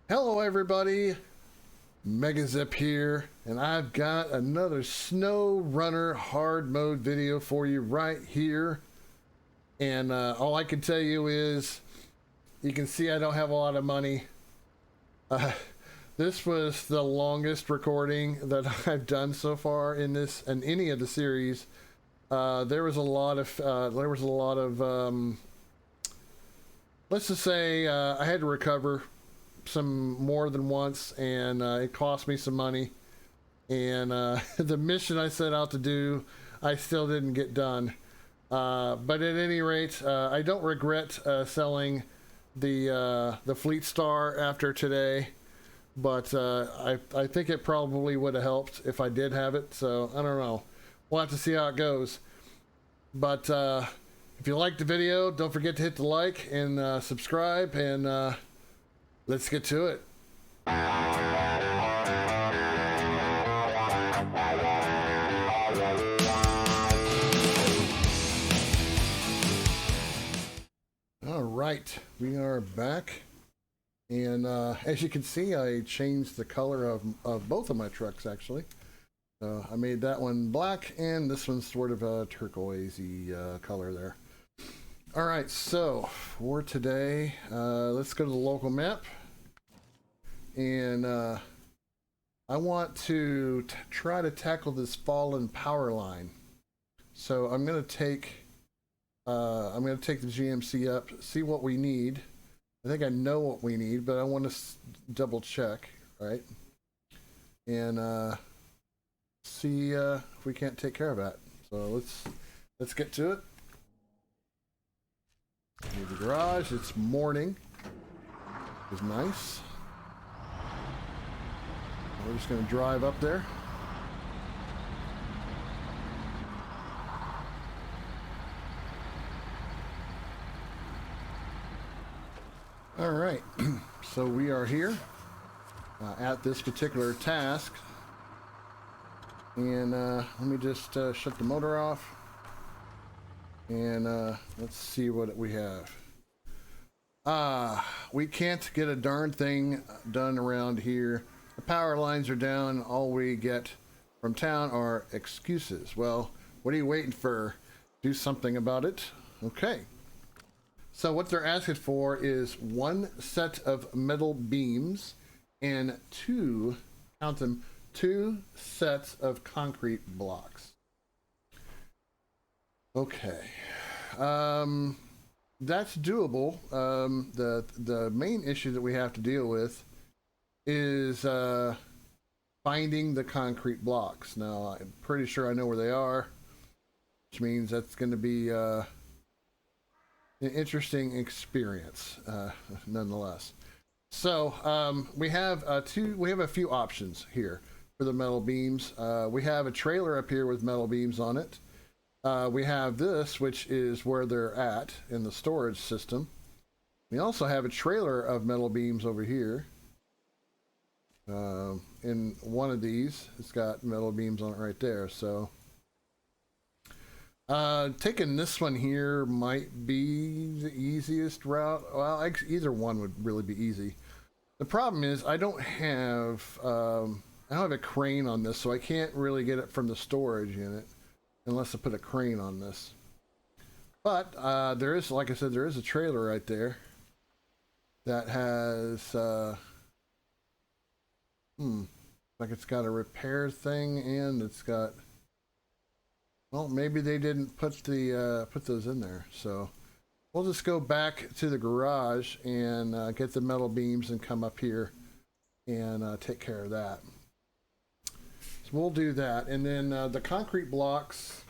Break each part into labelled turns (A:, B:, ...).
A: Hello everybody, Megazip here, and I've got another Snowrunner hard mode video for you right here. And all I can tell you is, you can see I don't have a lot of money. This was the longest recording that I've done so far in this and any of the series. There was a lot of let's just say I had to recover some more than once, and it cost me some money, and the mission I set out to do I still didn't get done, but at any rate, I don't regret selling the Fleet Star after today, but I think it probably would have helped if I did have it, so I don't know. We'll have to see how it goes. But if you liked the video, don't forget to hit the like and subscribe, and let's get to it. All right, we are back. And as you can see, I changed the color of both of my trucks, actually. I made that one black, and this one's sort of a turquoisey color there. All right, so for today, let's go to the local map, and I want to try to tackle this Fallen Powerline. So I'm going to take the GMC up, see what we need. I think I know what we need, but I want to double check, right? And see if we can't take care of that. So let's get to it. Here's the garage. It's morning. It's nice. We're just going to drive up there. All right, so we are here at this particular task, and let me just shut the motor off, and let's see what we have. We can't get a darn thing done around here. The power lines are down. All we get from town are excuses. Well, what are you waiting for? Do something about it. Okay. So what they're asking for is one set of metal beams and two sets of concrete blocks. Okay. That's doable. The main issue that we have to deal with is finding the concrete blocks. Now, I'm pretty sure I know where they are, which means that's going to be an interesting experience, nonetheless. So we have a few options here for the metal beams. We have a trailer up here with metal beams on it. We have this, which is where they're at in the storage system. We also have a trailer of metal beams over here. In one of these, it's got metal beams on it right there. So taking this one here might be the easiest route. Well, either one would really be easy. The problem is I don't have a crane on this, so I can't really get it from the storage unit unless I put a crane on this. But there is, like I said, there is a trailer right there that has like it's got a repair thing, and it's got, well, maybe they didn't put those in there. So we'll just go back to the garage and get the metal beams and come up here and take care of that. So we'll do that, and then the concrete blocks,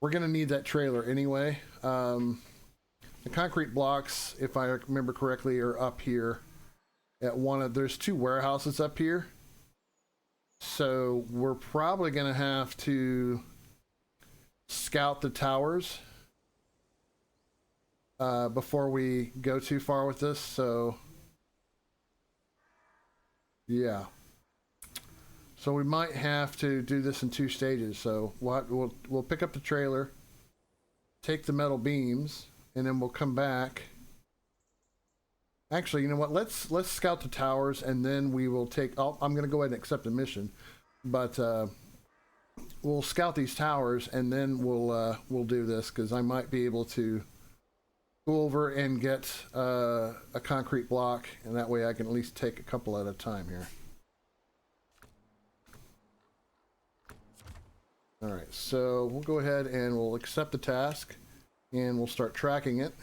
A: we're going to need that trailer anyway. The concrete blocks, if I remember correctly, are up here at there's two warehouses up here. So we're probably going to have to scout the towers before we go too far with this. So yeah, so we might have to do this in two stages. So we'll pick up the trailer, take the metal beams, and then we'll come back Actually, you know what? Let's scout the towers, and then we will take. I'm going to go ahead and accept the mission, but we'll scout these towers, and then we'll do this because I might be able to go over and get a concrete block, and that way I can at least take a couple at a time here. All right, so we'll go ahead and we'll accept the task, and we'll start tracking it.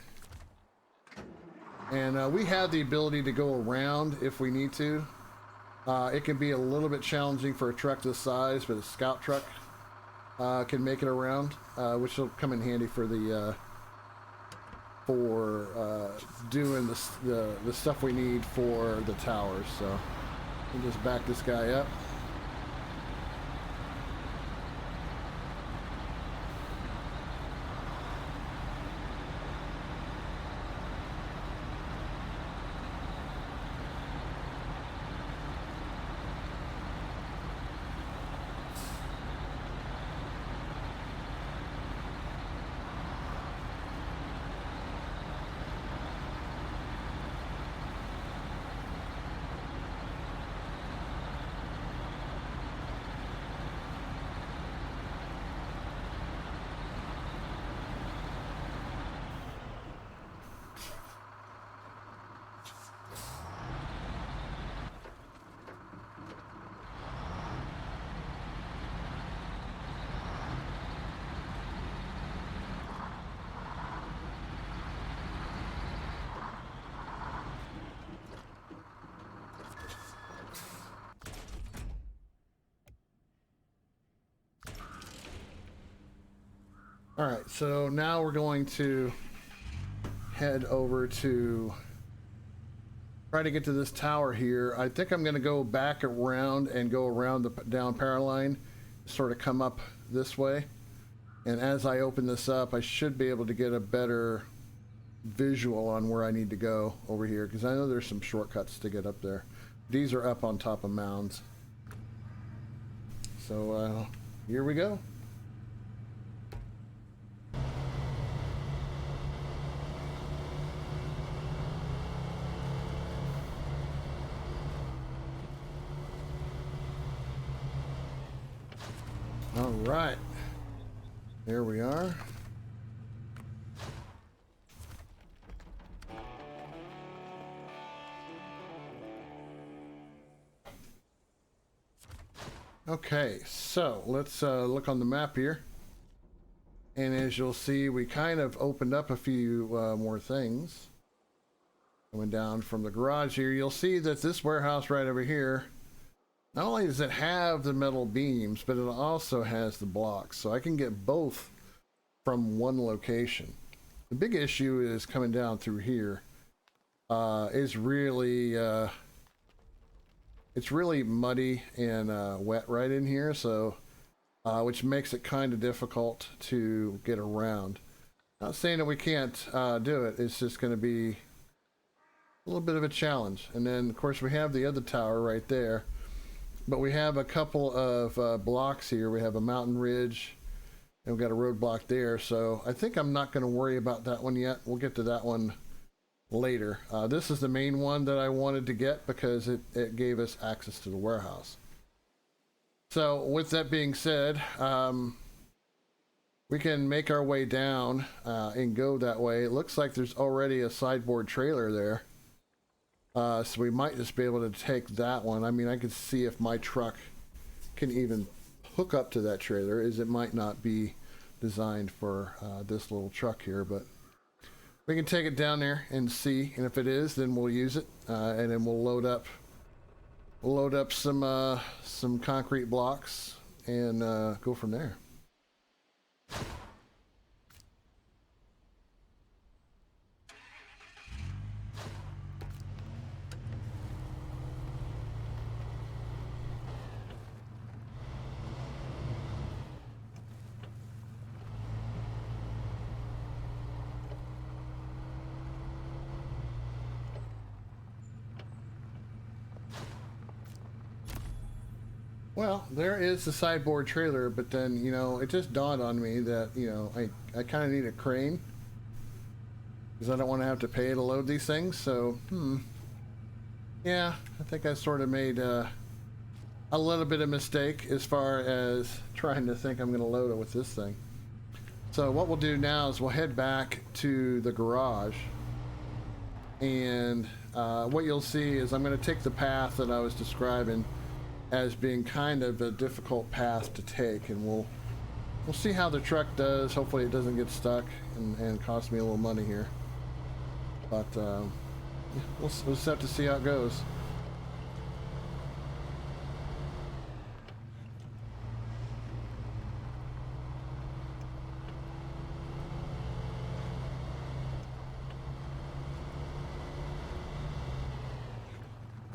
A: And we have the ability to go around if we need to. It can be a little bit challenging for a truck this size, but a scout truck can make it around, which will come in handy for the doing the stuff we need for the towers. So we'll just back this guy up. All right, so now we're going to head over to try to get to this tower here. I think I'm going to go back around and go around the down power line, sort of come up this way. And as I open this up, I should be able to get a better visual on where I need to go over here, because I know there's some shortcuts to get up there. These are up on top of mounds. So here we go. All right, there we are. Okay, so let's look on the map here. And as you'll see, we kind of opened up a few more things. Coming down from the garage here, you'll see that this warehouse right over here, not only does it have the metal beams, but it also has the blocks. So I can get both from one location. The big issue is coming down through here. It's really muddy and wet right in here, so which makes it kind of difficult to get around. Not saying that we can't do it. It's just going to be a little bit of a challenge. And then, of course, we have the other tower right there. But we have a couple of blocks here. We have a mountain ridge, and we've got a roadblock there. So I think I'm not going to worry about that one yet. We'll get to that one later. This is the main one that I wanted to get because it gave us access to the warehouse. So with that being said, we can make our way down and go that way. It looks like there's already a sideboard trailer there. So we might just be able to take that one. I mean, I could see if my truck can even hook up to that trailer, as it might not be designed for this little truck here, but we can take it down there and see, and if it is, then we'll use it, and then we'll load up some concrete blocks and go from there. Well, there is the sideboard trailer, but then, you know, it just dawned on me that, you know, I kind of need a crane. because I don't want to have to pay to load these things. So, yeah, I think I sort of made a little bit of mistake as far as trying to think I'm going to load it with this thing. So what we'll do now is we'll head back to the garage, and what you'll see is I'm going to take the path that I was describing as being kind of a difficult path to take, and we'll see how the truck does. Hopefully it doesn't get stuck and cost me a little money here, but we'll just have to see how it goes.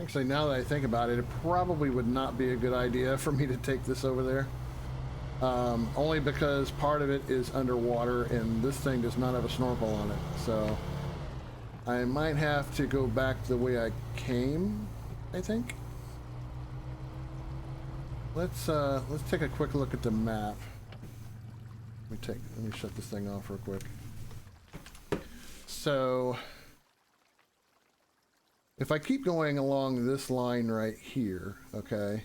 A: Actually, now that I think about it, it probably would not be a good idea for me to take this over there. Only because part of it is underwater and this thing does not have a snorkel on it. So I might have to go back the way I came, I think. Let's take a quick look at the map. Let me shut this thing off real quick. So if I keep going along this line right here, okay,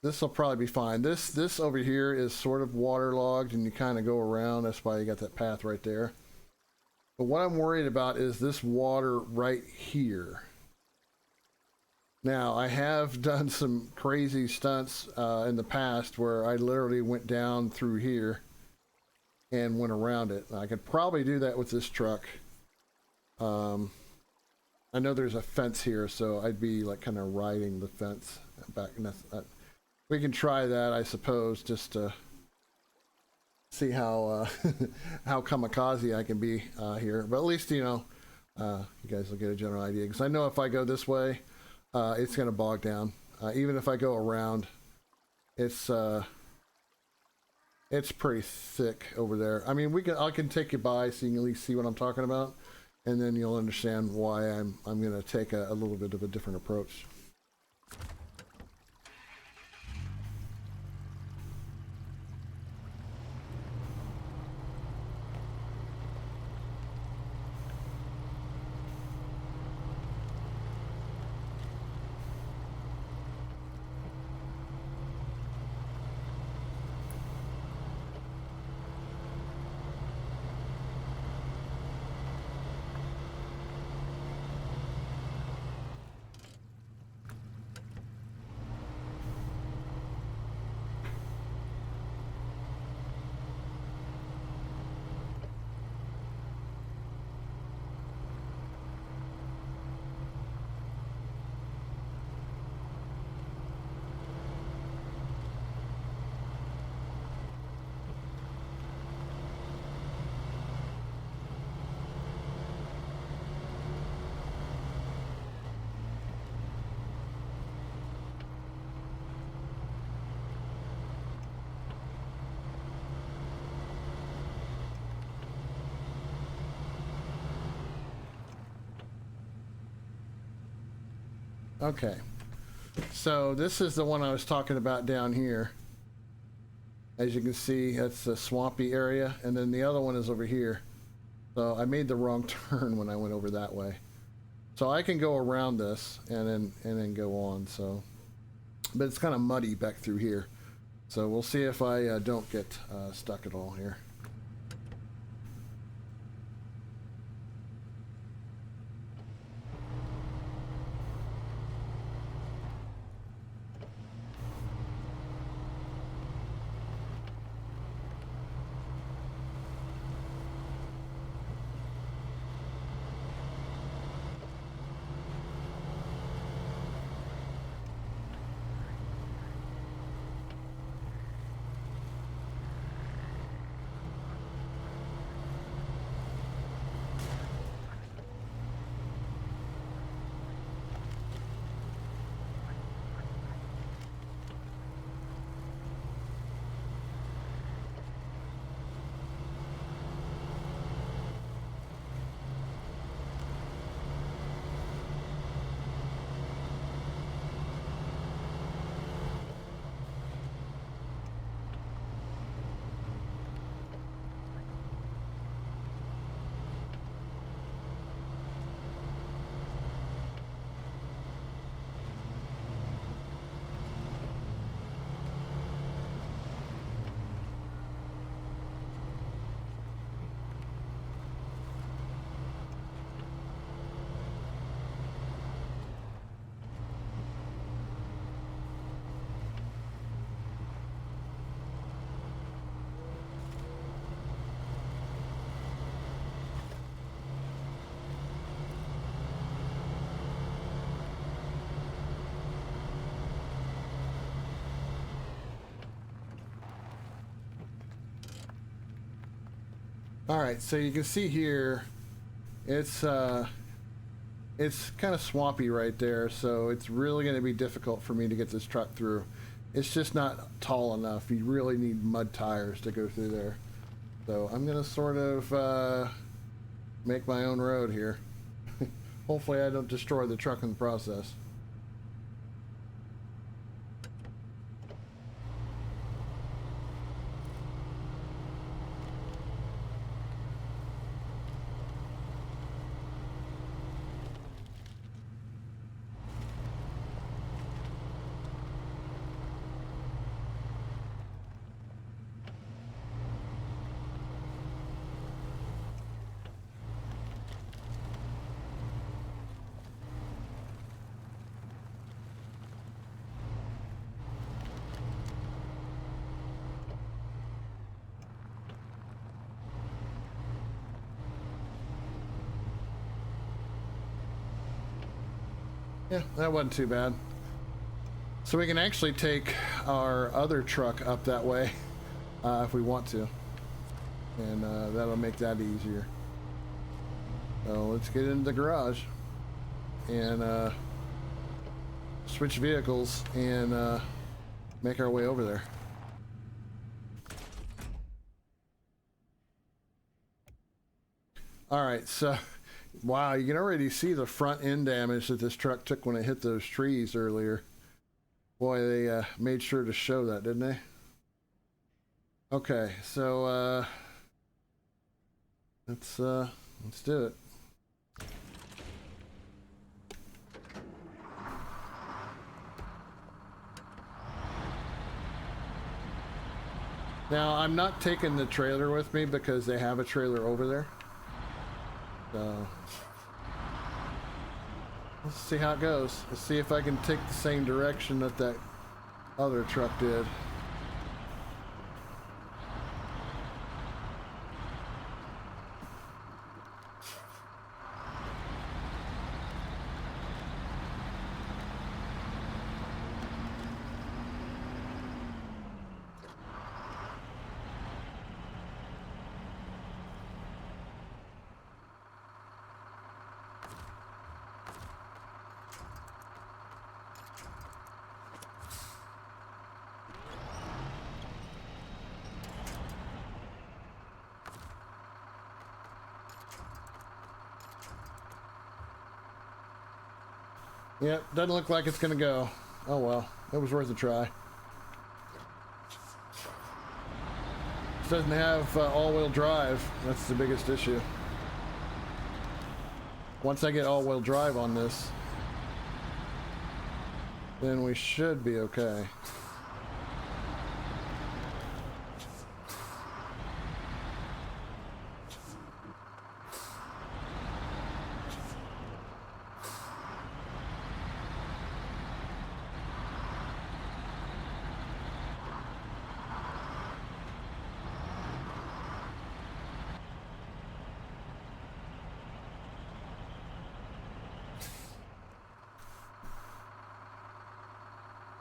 A: this will probably be fine. This over here is sort of waterlogged and you kind of go around. That's why you got that path right there. But what I'm worried about is this water right here. Now, I have done some crazy stunts in the past where I literally went down through here and went around it. I could probably do that with this truck. I know there's a fence here, so I'd be like kind of riding the fence back. And we can try that, I suppose, just to see how how kamikaze I can be here. But at least, you know, you guys will get a general idea. Because I know if I go this way, it's going to bog down. Even if I go around, it's pretty thick over there. I mean, I can take you by so you can at least see what I'm talking about. And then you'll understand why I'm going to take a little bit of a different approach. Okay, so this is the one I was talking about down here. As you can see, that's the swampy area, and then the other one is over here. So I made the wrong turn when I went over that way. So I can go around this and then go on. So, but it's kind of muddy back through here. So we'll see if I don't get stuck at all here. Alright, so you can see here, it's kind of swampy right there, so it's really going to be difficult for me to get this truck through. It's just not tall enough. You really need mud tires to go through there. So I'm going to sort of make my own road here. Hopefully I don't destroy the truck in the process. Yeah, that wasn't too bad. So we can actually take our other truck up that way if we want to. And that'll make that easier. So let's get into the garage and switch vehicles and make our way over there. Alright, so wow, you can already see the front end damage that this truck took when it hit those trees earlier. Boy, they made sure to show that, didn't they? Okay, so let's do it. Now, I'm not taking the trailer with me because they have a trailer over there. So let's see how it goes. Let's see if I can take the same direction that that other truck did. Yep, doesn't look like it's gonna go. Oh well, it was worth a try. It doesn't have all-wheel drive. That's the biggest issue. Once I get all-wheel drive on this, then we should be okay.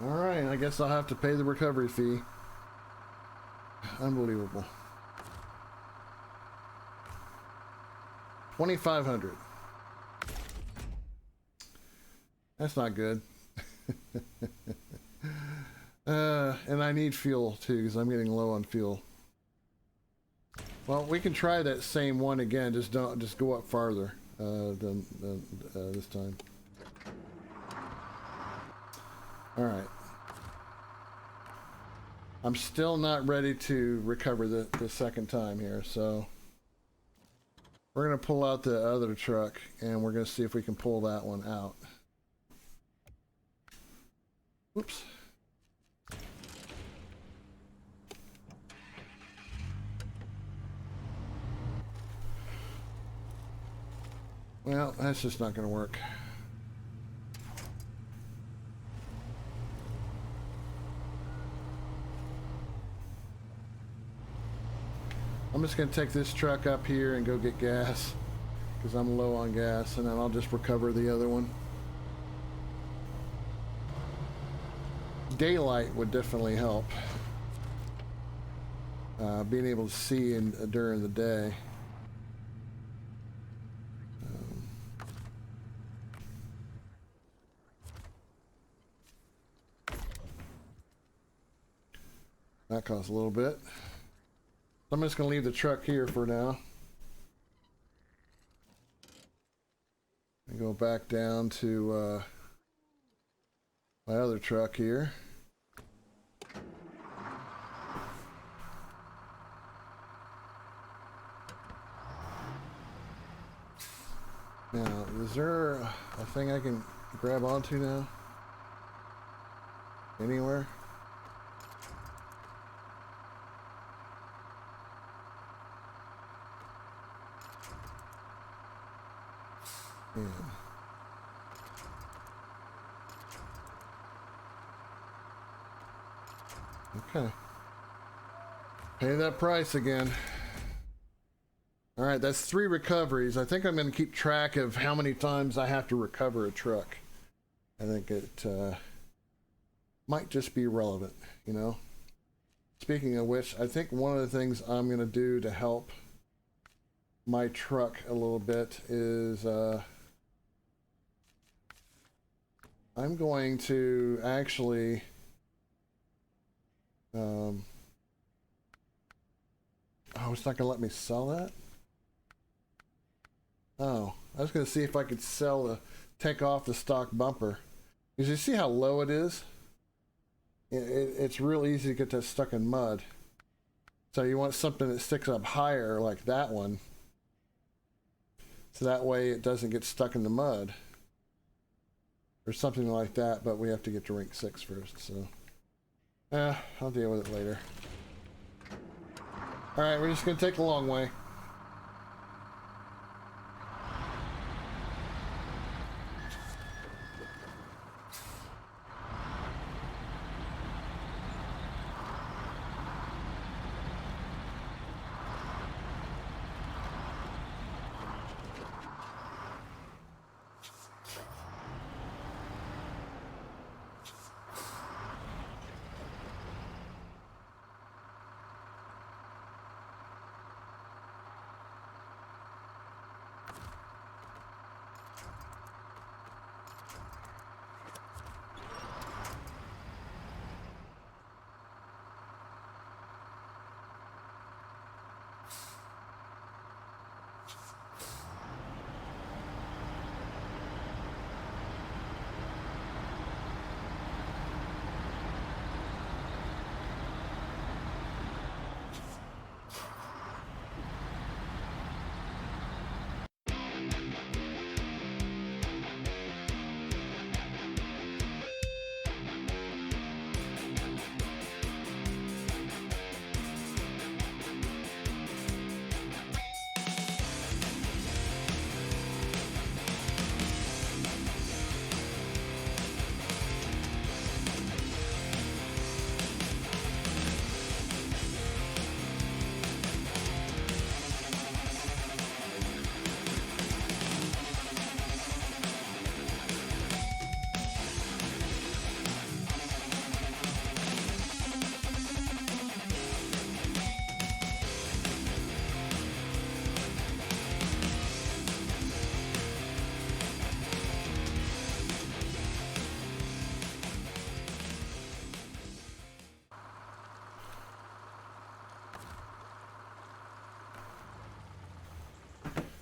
A: Alright, I guess I'll have to pay the recovery fee. Unbelievable. 2,500. That's not good. And I need fuel too because I'm getting low on fuel. Well, we can try that same one again. Just go up farther than this time. All right. I'm still not ready to recover the second time here, so we're going to pull out the other truck and we're going to see if we can pull that one out. Oops. Well, that's just not going to work. I'm just going to take this truck up here and go get gas because I'm low on gas, and then I'll just recover the other one. Daylight would definitely help. Being able to see during the day. That costs a little bit. I'm just going to leave the truck here for now. And go back down to my other truck here. Now, is there a thing I can grab onto now? Anywhere? Yeah. Okay. Pay that price again. All right, that's 3 recoveries. I think I'm going to keep track of how many times I have to recover a truck. I think it might just be relevant, you know? Speaking of which, I think one of the things I'm going to do to help my truck a little bit is I'm going to actually oh, it's not going to let me sell that? Oh, I was going to see if I could take off the stock bumper. Because you see how low it is? It's real easy to get that stuck in mud. So you want something that sticks up higher like that one. So that way it doesn't get stuck in the mud. Or something like that, but we have to get to rank 6 first, so. I'll deal with it later. Alright, we're just going to take the long way.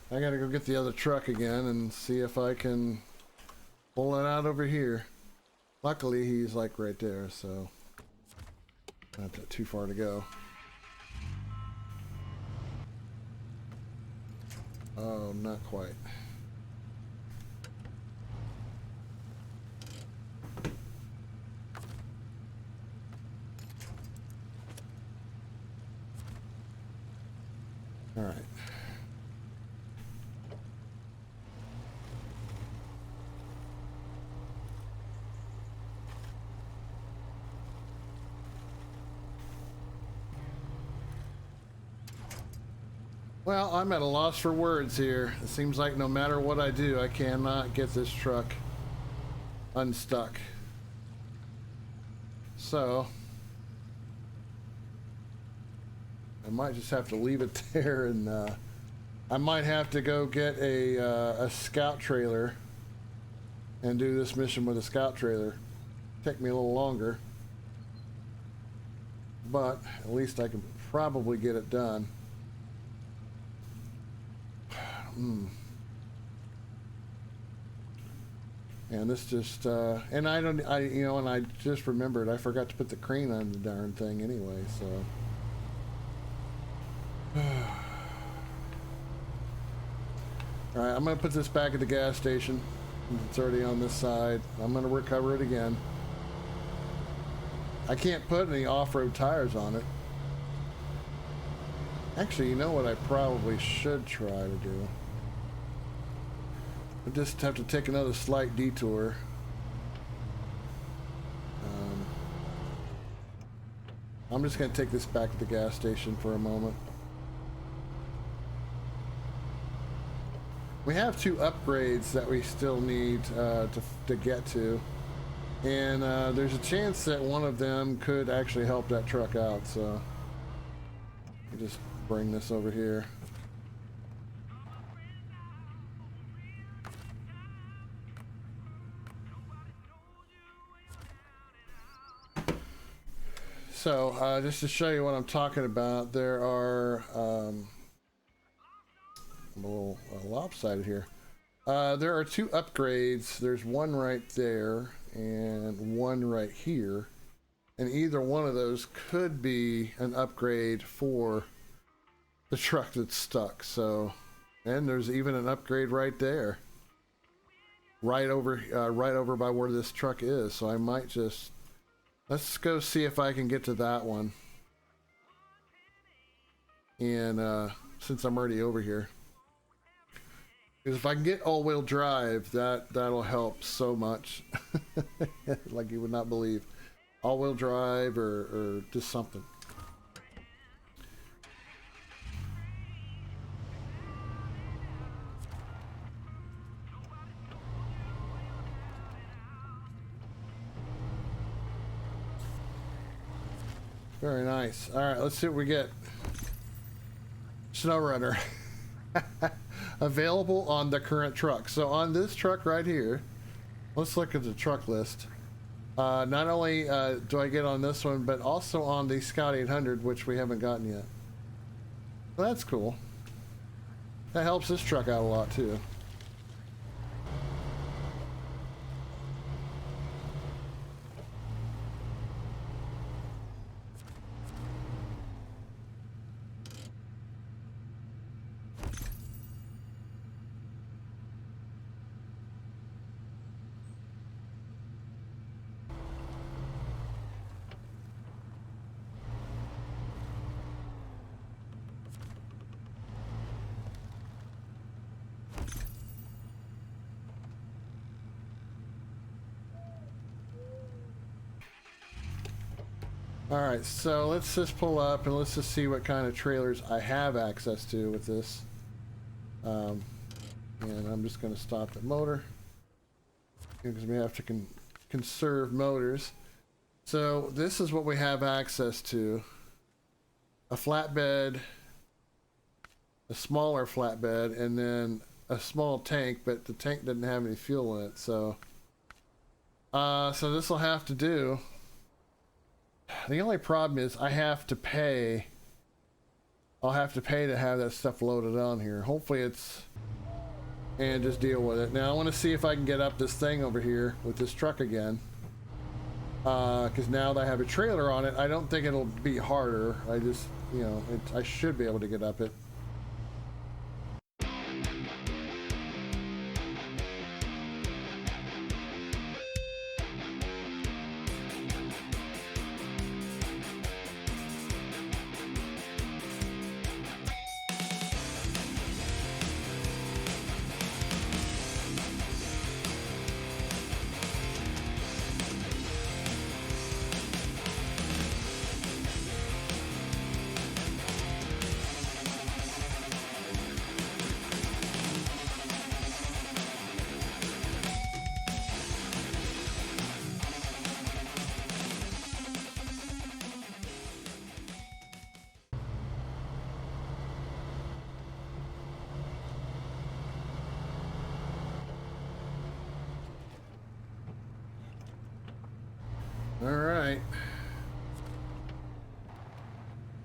A: I gotta go get the other truck again and see if I can pull it out over here. Luckily, he's like right there, so not too far to go. Oh, not quite. All right. Well, I'm at a loss for words here. It seems like no matter what I do, I cannot get this truck unstuck. So, I might just have to leave it there, and I might have to go get a scout trailer and do this mission with a scout trailer. Take me a little longer. but at least I can probably get it done. And this just, and I just remembered I forgot to put the crane on the darn thing anyway, so. Alright, I'm going to put this back at the gas station. It's already on this side. I'm going to recover it again. I can't put any off-road tires on it. Actually, you know what I probably should try to do? I just have to take another slight detour. I'm just going to take this back to the gas station for a moment. We have 2 upgrades that we still need to get to. And there's a chance that one of them could actually help that truck out, so I'll just bring this over here. So just to show you what I'm talking about, there are I'm a little lopsided here. There are 2 upgrades. There's one right there and one right here, and either one of those could be an upgrade for the truck that's stuck. So, and there's even an upgrade right there, right over by where this truck is. So I might just, let's go see if I can get to that one. And since I'm already over here, because if I can get all-wheel drive, that'll help so much. Like you would not believe. All-wheel drive or just something. Very nice. All right, let's see what we get. Snowrunner. Available on the current truck. So on this truck right here, let's look at the truck list. Not only do I get on this one, but also on the Scout 800, which we haven't gotten yet. Well, that's cool. That helps this truck out a lot too. Alright, so let's just pull up and let's just see what kind of trailers I have access to with this. And I'm just going to stop the motor because we have to conserve motors. So this is what we have access to. A flatbed, a smaller flatbed, and then a small tank, but the tank doesn't have any fuel in it. So this will have to do. The only problem is I have to pay. I'll have to pay to have that stuff loaded on here. Hopefully it's, and just deal with it. Now I want to see if I can get up this thing over here with this truck again. Because now that I have a trailer on it, I don't think it'll be harder. I just, you know, I should be able to get up it. All right.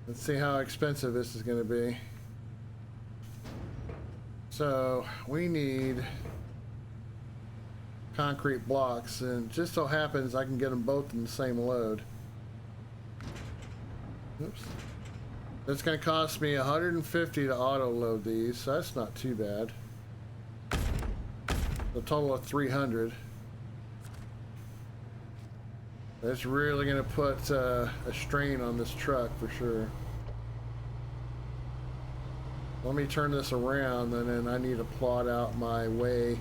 A: Let's see how expensive this is going to be. So we need concrete blocks, and it just so happens I can get them both in the same load. Oops. It's going to cost me 150 to auto load these, so that's not too bad. A total of 300. That's really going to put a strain on this truck for sure. Let me turn this around, and then I need to plot out my way.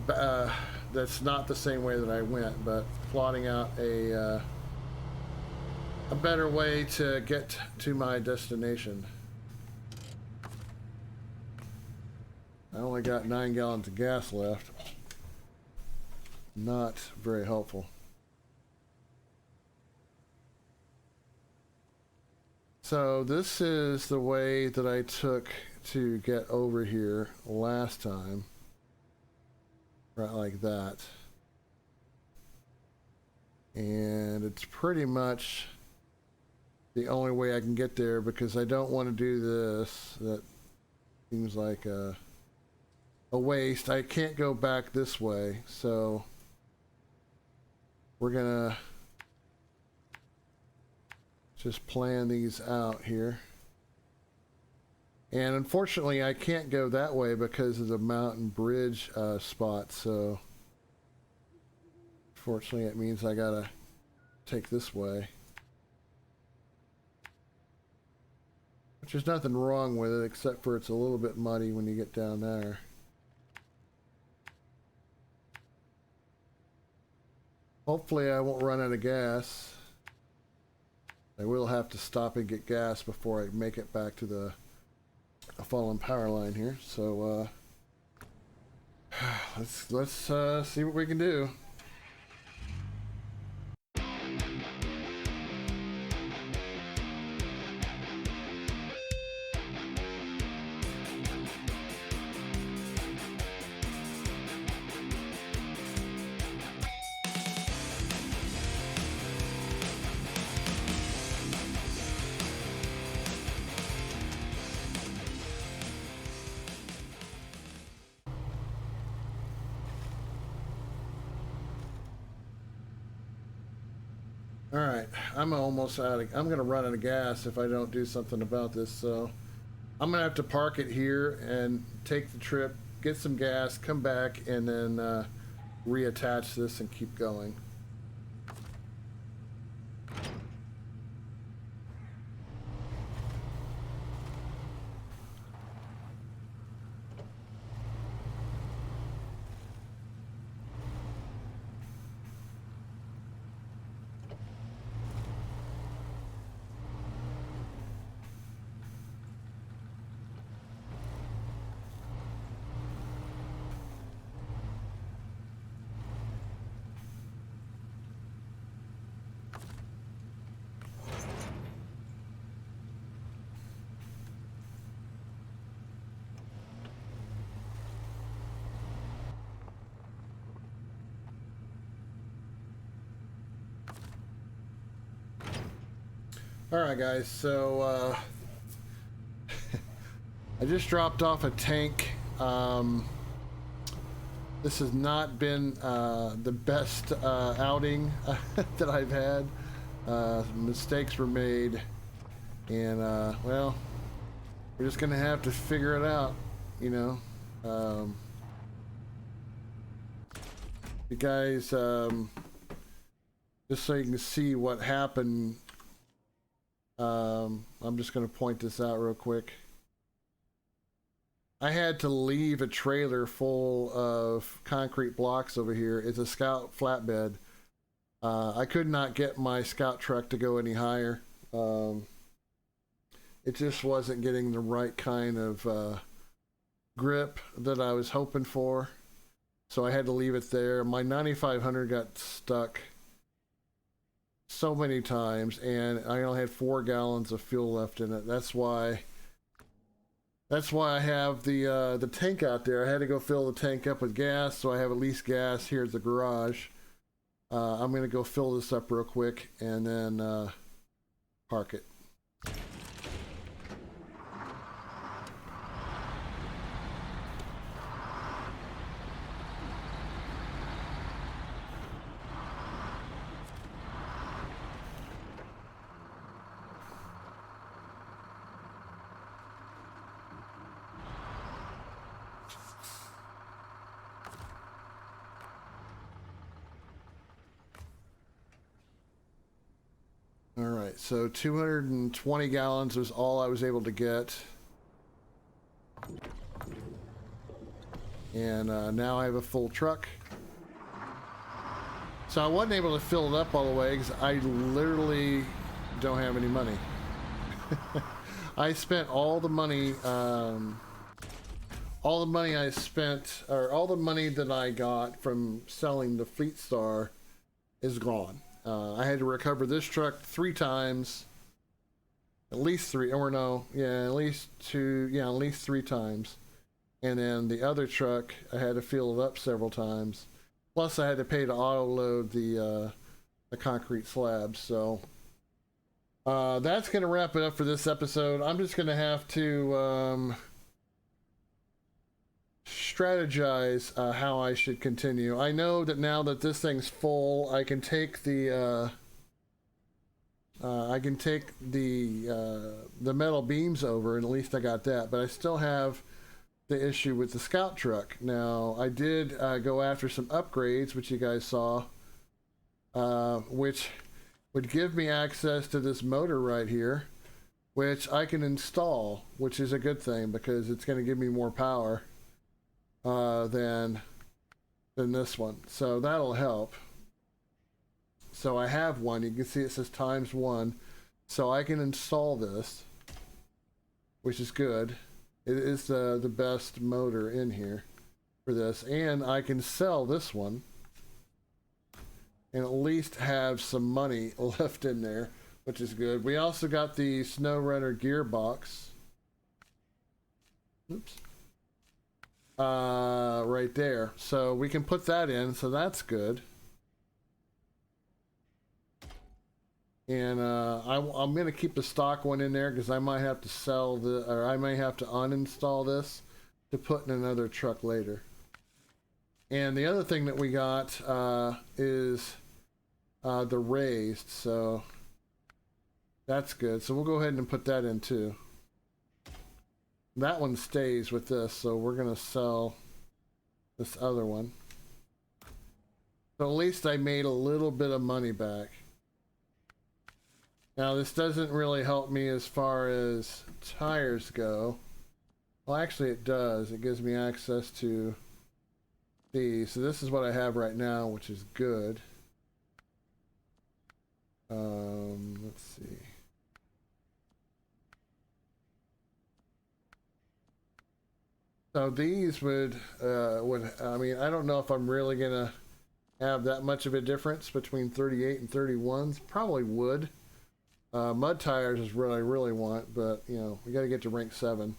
A: That's not the same way that I went, but plotting out a better way to get to my destination. I only got 9 gallons of gas left. Not very helpful. So this is the way that I took to get over here last time. Right like that. And it's pretty much the only way I can get there because I don't want to do this. That seems like a waste. I can't go back this way, so we're gonna just plan these out here. And unfortunately I can't go that way because of the mountain bridge spot, so fortunately it means I gotta take this way. Which there's nothing wrong with it except for it's a little bit muddy when you get down there. Hopefully I won't run out of gas. I will have to stop and get gas before I make it back to the Fallen Powerline here. So let's see what we can do. Alright, I'm almost out of, I'm gonna run out of gas if I don't do something about this, so I'm gonna have to park it here and take the trip, get some gas, come back, and then reattach this and keep going. Alright guys, so I just dropped off a tank. This has not been the best outing that I've had. Mistakes were made, and well, we're just gonna have to figure it out, you know. You guys, just so you can see what happened, I'm just going to point this out real quick. I had to leave a trailer full of concrete blocks over here. It's a Scout flatbed. I could not get my Scout truck to go any higher. It just wasn't getting the right kind of grip that I was hoping for. So I had to leave it there. My 9500 got stuck so many times, and I only had 4 gallons of fuel left in it. That's why I have the tank out there. I had to go fill the tank up with gas, so I have at least gas here at the garage. I'm gonna go fill this up real quick and then park it. right, so 220 gallons was all I was able to get. And now I have a full truck. So I wasn't able to fill it up all the way because I literally don't have any money. I spent all the money, I spent, or all the money that I got from selling the Fleet Star is gone. I had to recover this truck 3 times, at least 3, or no, yeah, at least 2, yeah, at least 3 times. And then the other truck, I had to fill it up several times. Plus, I had to pay to auto load the concrete slabs. So that's going to wrap it up for this episode. I'm just going to have to strategize how I should continue. I know that now that this thing's full, I can take the metal beams over, and at least I got that. But I still have the issue with the scout truck. Now, I did go after some upgrades, which you guys saw, which would give me access to this motor right here, which I can install, which is a good thing because it's going to give me more power than this one. So that'll help. So I have one. You can see it says ×1. So I can install this, which is good. It is the best motor in here for this, and I can sell this one and at least have some money left in there, which is good. We also got the Snowrunner gearbox. Oops. Right there. So we can put that in, so that's good. And I'm going to keep the stock one in there because I might have to sell or I may have to uninstall this to put in another truck later. And the other thing that we got is the raised, so that's good. So we'll go ahead and put that in too. That one stays with this, so we're going to sell this other one. So at least I made a little bit of money back. Now this doesn't really help me as far as tires go. Well, actually it does. It gives me access to these. So this is what I have right now, which is good. Let's see. So these would I mean, I don't know if I'm really gonna have that much of a difference between 38 and 31s. Probably would. Mud tires is what I really want, but you know, we got to get to rank 7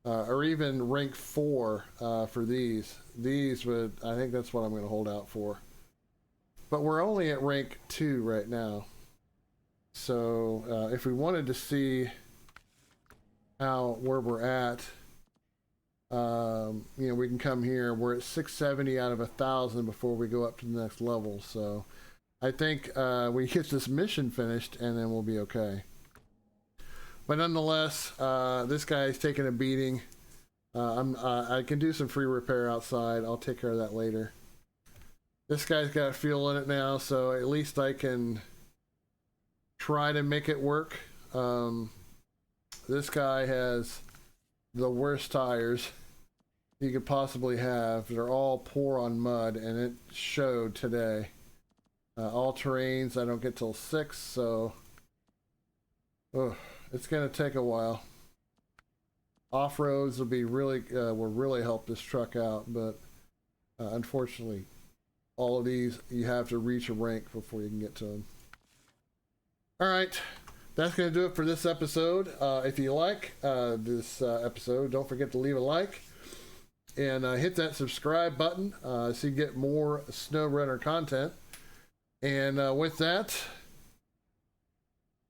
A: or even rank 4 for these. These would, I think that's what I'm going to hold out for. But we're only at rank 2 right now. So if we wanted to see where we're at, you know, we can come here. We're at 670 out of 1,000 before we go up to the next level. So I think we get this mission finished and then we'll be okay. But nonetheless, this guy's taking a beating. I can do some free repair outside. I'll take care of that later. This guy's got fuel in it now, so at least I can try to make it work. This guy has the worst tires you could possibly have. They're all poor on mud, and it showed today. All terrains I don't get till 6, so it's gonna take a while. Off-roads will be will really help this truck out, but unfortunately all of these you have to reach a rank before you can get to them. Alright, that's gonna do it for this episode. If you like this episode, don't forget to leave a like and hit that subscribe button so you get more Snowrunner content. And with that,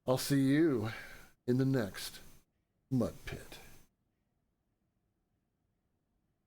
A: I'll see you in the next mud pit.